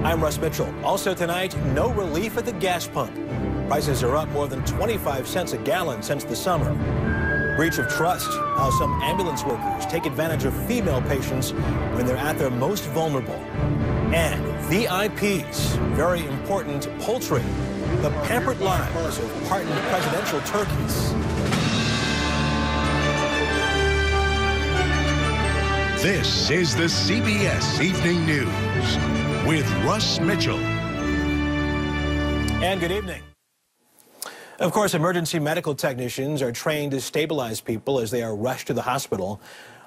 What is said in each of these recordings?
I'm Russ Mitchell. Also tonight, no relief at the gas pump. Prices are up more than 25 cents a gallon since the summer. Breach of trust, how some ambulance workers take advantage of female patients when they're at their most vulnerable. And VIPs, very important poultry, the pampered lives of pardoned presidential turkeys. This is the CBS Evening News with Russ Mitchell. And good evening. Of course, emergency medical technicians are trained to stabilize people as they are rushed to the hospital.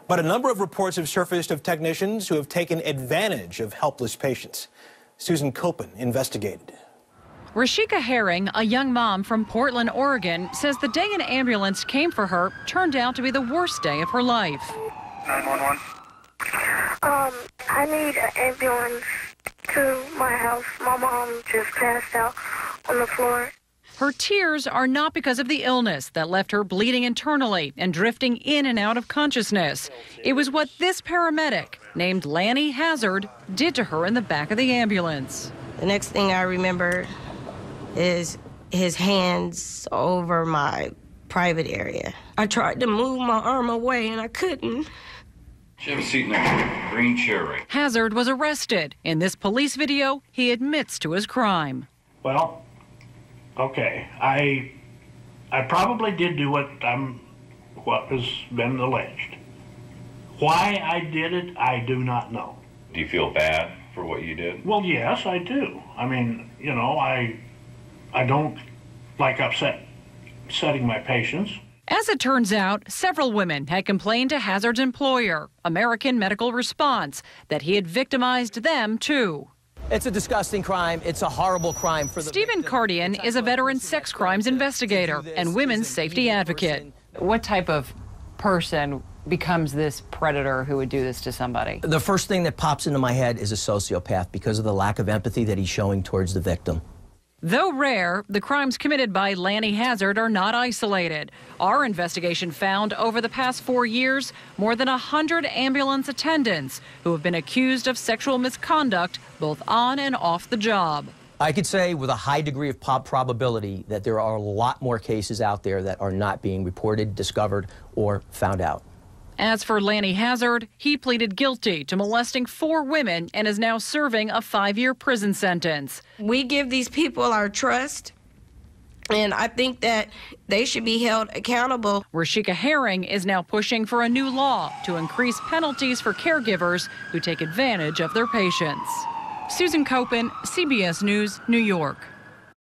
But a number of reports have surfaced of technicians who have taken advantage of helpless patients. Susan Copen investigated. Royshekka Herring, a young mom from Portland, Oregon, says the day an ambulance came for her turned out to be the worst day of her life. 911. I need an ambulance to my house. My mom just passed out on the floor. Her tears are not because of the illness that left her bleeding internally and drifting in and out of consciousness. It was what this paramedic, named Lanny Hazard, did to her in the back of the ambulance. The next thing I remember is his hands over my private area. I tried to move my arm away and I couldn't. Have a seat next to the green chair right. Hazard was arrested. In this police video, he admits to his crime. Well, okay, I probably did do what has been alleged. Why I did it, I do not know. Do you feel bad for what you did? Well, yes, I do. I mean, you know, I don't like upsetting my patients. As it turns out, several women had complained to Hazard's employer, American Medical Response, that he had victimized them too. It's a disgusting crime. It's a horrible crime for the Stephen Cardian is a veteran sex crimes investigator and women's safety advocate. What type of person becomes this predator who would do this to somebody? The first thing that pops into my head is a sociopath because of the lack of empathy that he's showing towards the victim. Though rare, the crimes committed by Lanny Hazard are not isolated. Our investigation found over the past 4 years, more than 100 ambulance attendants who have been accused of sexual misconduct both on and off the job. I could say with a high degree of probability that there are a lot more cases out there that are not being reported, discovered, or found out. As for Lanny Hazard, he pleaded guilty to molesting 4 women and is now serving a 5-year prison sentence. We give these people our trust, and I think that they should be held accountable. Royshekka Herring is now pushing for a new law to increase penalties for caregivers who take advantage of their patients. Susan Copen, CBS News, New York.